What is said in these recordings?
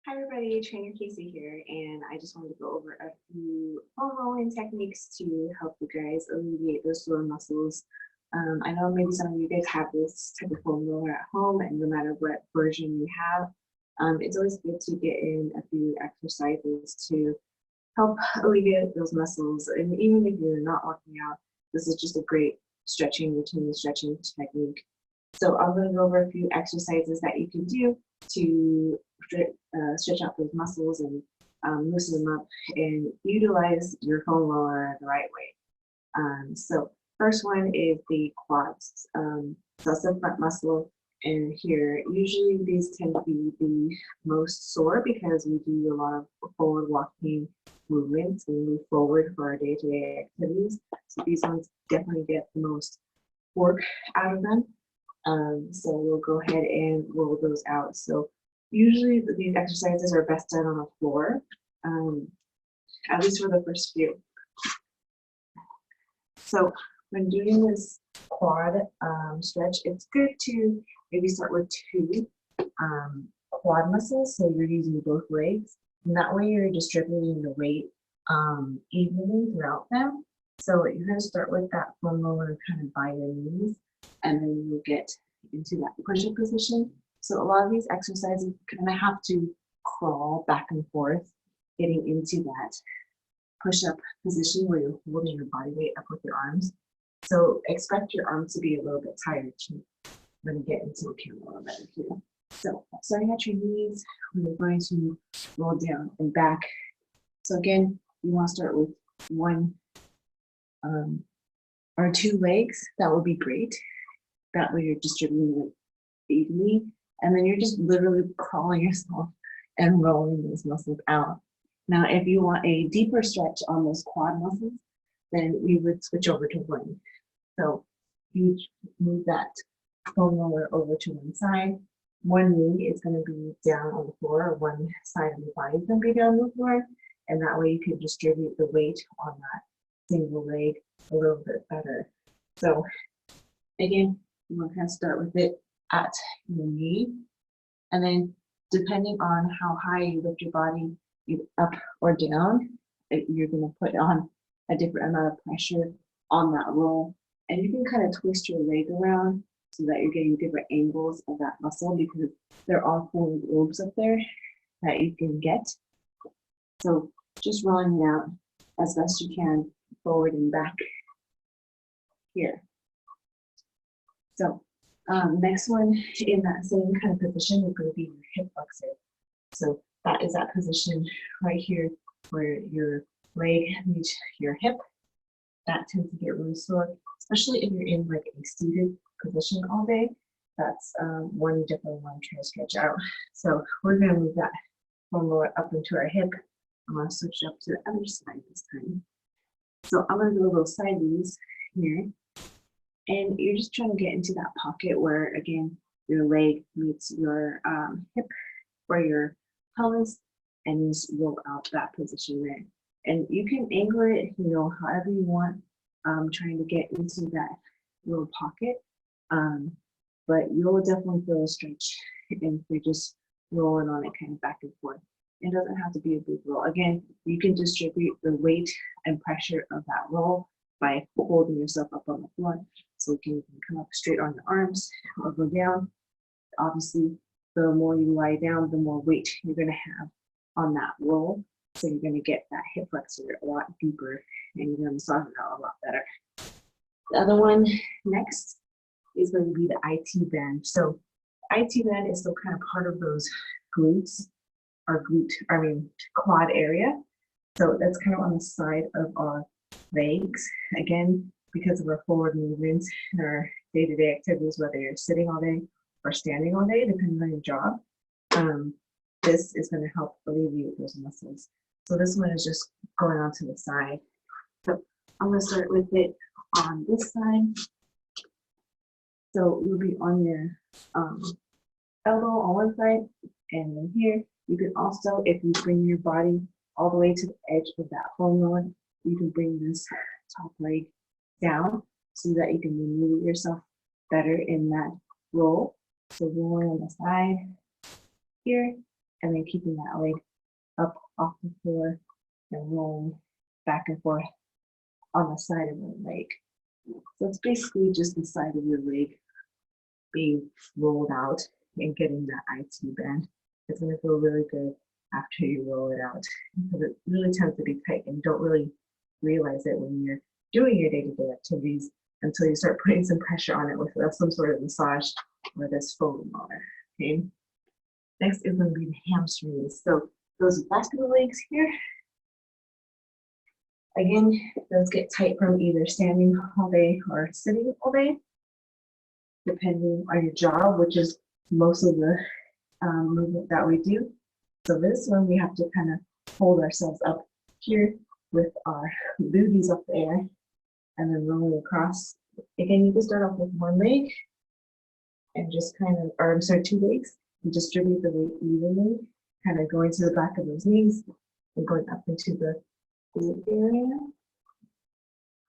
Hi everybody, Trainer Casey here, and I just wanted to go over a few foam rolling techniques to help you guys alleviate those sore muscles. I know maybe some of you guys have this type of foam roller at home, and no matter what version you have, it's always good to get in a few exercises to help alleviate those muscles. And even if you're not working out, this is just a great stretching routine, stretching technique. So I'm going to go over a few exercises that you can do to stretch out those muscles and loosen them up and utilize your foam roller the right way. So first one is the quads. So that's the front muscle. And here, usually these tend to be the most sore because we do a lot of forward walking movements and move forward for our day-to-day activities. So these ones definitely get the most work out of them. So we'll go ahead and roll those out. So usually these exercises are best done on the floor, at least for the first few. So when doing this quad stretch, it's good to maybe start with two quad muscles. So you're using both legs, and that way you're distributing the weight evenly throughout them. So you're going to start with that foam roller kind of by your knees, and then you'll get into that push-up position. So a lot of these exercises you kind of have to crawl back and forth, getting into that push-up position where you're holding your body weight up with your arms. So expect your arms to be a little bit tired too. I'm going to get into the camera a little better here. So starting at your knees, we're going to roll down and back. So again, you want to start with one or two legs. That would be great. That way you're distributing it evenly. And then you're just literally crawling yourself and rolling those muscles out. Now, if you want a deeper stretch on those quad muscles, then we would switch over to one. So you move that foam roller over to one side. One knee is going to be down on the floor, or one side of the body is going to be down on the floor. And that way you can distribute the weight on that single leg a little bit better. So again, you want to kind of start with it at your knee, and then depending on how high you lift your body, either up or down, you're going to put on a different amount of pressure on that roll. And you can kind of twist your leg around so that you're getting different angles of that muscle, because there are four lobes up there that you can get. So just rolling it out as best you can, forward and back here. So next one in that same kind of position is going to be your hip flexor. So that is that position right here where your leg meets your hip. That tends to get really sore, especially if you're in like a seated position all day. That's one you definitely want to try to stretch out. So we're going to move that foam roller up into our hip. I'm going to switch up to the other side this time. So I'm going to do a little sideways here. And you're just trying to get into that pocket where, again, your leg meets your hip or your pelvis, and just roll out that position there. And you can angle it, however you want, trying to get into that little pocket. But you'll definitely feel a stretch if you're just rolling on it kind of back and forth. It doesn't have to be a big roll. Again, you can distribute the weight and pressure of that roll by holding yourself up on the floor. So you can come up straight on your arms or go down. Obviously, the more you lie down, the more weight you're going to have on that roll. So you're going to get that hip flexor a lot deeper, and you're going to massage it out a lot better. The other one next is going to be the IT band. So IT band is still kind of part of those glutes or quad area. So that's kind of on the side of our legs. Again, because of our forward movements and our day-to-day activities, whether you're sitting all day or standing all day, depending on your job, this is going to help alleviate those muscles. So this one is just going on to the side. So I'm going to start with it on this side. So you'll be on your elbow on one side, and then here you can also, if you bring your body all the way to the edge of that foam roller, you can bring this top leg down so that you can maneuver yourself better in that roll. So rolling on the side here, and then keeping that leg up off the floor and rolling back and forth on the side of the leg. So it's basically just the side of your leg being rolled out and getting that IT bend. It's going to feel really good after you roll it out, because it really tends to be tight and you don't really realize it when you're doing your day-to-day activities until you start putting some pressure on it with some sort of massage or this foam roller. Okay. Next is going to be the hamstrings. So those vascular legs here, again, those get tight from either standing all day or sitting all day, depending on your job, which is most of the movement that we do. So this one, we have to kind of hold ourselves up here with our booties up there and then rolling across. Again, you can start off with one leg and just kind of, or I'm sorry, two legs, and distribute the weight evenly, kind of going to the back of those knees and going up into the glute area.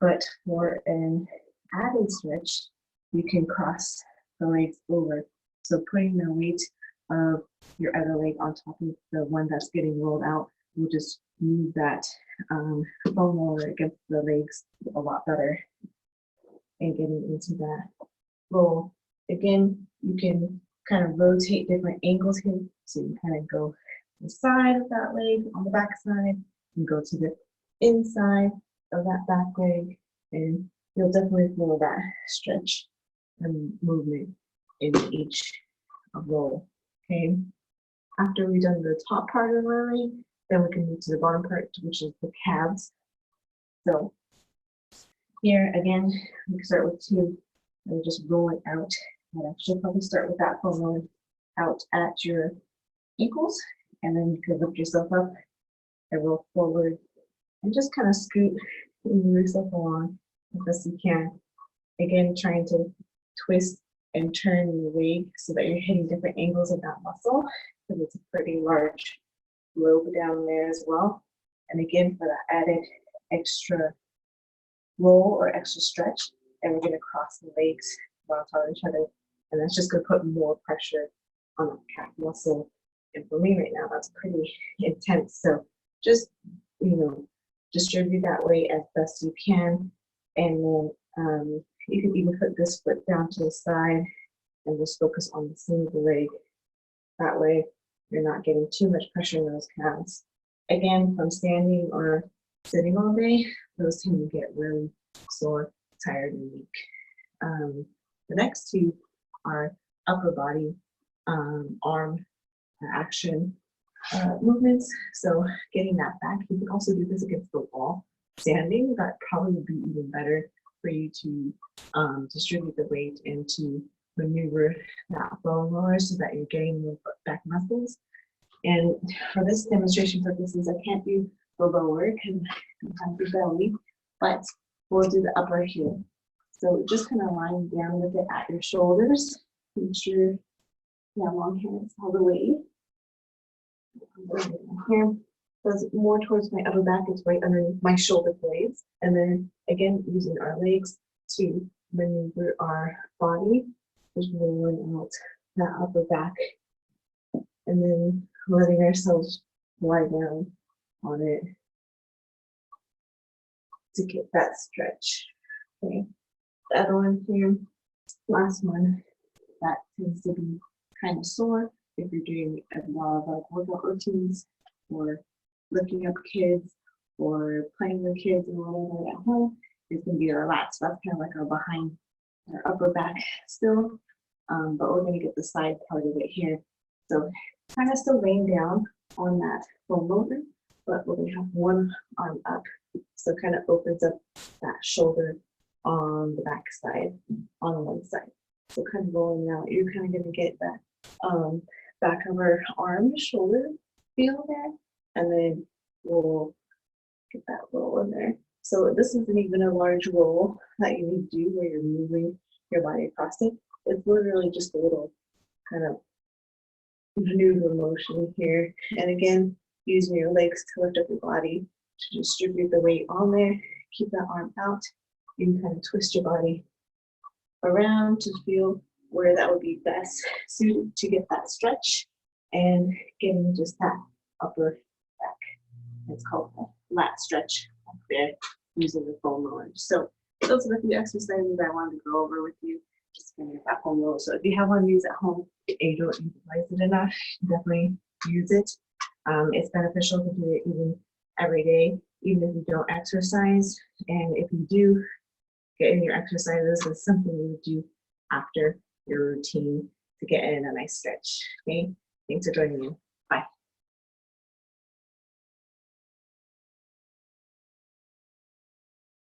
But for an added stretch, you can cross the legs over. So putting the weight of your other leg on top of the one that's getting rolled out will just move that foam roller against the legs a lot better and getting into that roll. Again, you can kind of rotate different angles here. So you kind of go to the side of that leg on the back side and go to the inside of that back leg, and you'll definitely feel that stretch and movement in each roll. Okay. After we've done the top part of our leg, then we can move to the bottom part, which is the calves. So here again, we can start with two and just roll it out. And I should probably start with that foam rolling out at your ankles, and then you can lift yourself up and roll forward and just kind of scoot and move yourself along as best you can. Again, trying to twist and turn your leg so that you're hitting different angles of that muscle, because it's a pretty large lobe down there as well. And again, for that added extra roll or extra stretch, and we're going to cross the legs on top of each other, and that's just going to put more pressure on the calf muscle. And for me right now, that's pretty intense. So just, distribute that weight as best you can, and then you can even put this foot down to the side and just focus on the single leg. That way, you're not getting too much pressure in those calves. Again, from standing or sitting all day, those tend to get really sore, tired, and weak. The next two are upper body arm action movements. So getting that back, you can also do this against the wall. Standing, that probably would be even better for you to distribute the weight and to maneuver that foam roller so that you're getting the back muscles. And for this demonstration purposes, I can't do the lower because I have the belly, but we'll do the upper here. So just kind of lying down with it at your shoulders. Make sure you have long hands all the way. Here goes more towards my upper back, it's right underneath my shoulder blades. And then again, using our legs to maneuver our body, just rolling out that upper back, and then letting ourselves lie down on it to get that stretch. Okay, the other one here, last one, that tends to be kind of sore if you're doing a lot of workout routines or lifting up kids or playing with kids and whatever at home. It's going to be our lats. That's kind of like our behind, our upper back still, but we're going to get the side part of it here. So kind of still laying down on that foam roller, but we're going to have one arm up. So kind of opens up that shoulder on the back side, on one side. So kind of rolling out, you're kind of going to get that back of our arm, shoulder feel there, and then we'll get that roll in there. So this isn't even a large roll that you need to do where you're moving your body across it. It's literally just a little kind of maneuver motion here. And again, using your legs to lift up your body to distribute the weight on there. Keep that arm out. You can kind of twist your body around to feel where that would be best suited to get that stretch. and getting just that upper back. It's called a lat stretch up there using the foam roller. So those are the few exercises I wanted to go over with you. Just getting that foam roller. So if you have one of these at home and you don't utilize it enough, definitely use it. It's beneficial to do it even every day, even if you don't exercise. And if you do get in your exercises, it's something you would do after your routine to get in a nice stretch. Okay, thanks for joining me.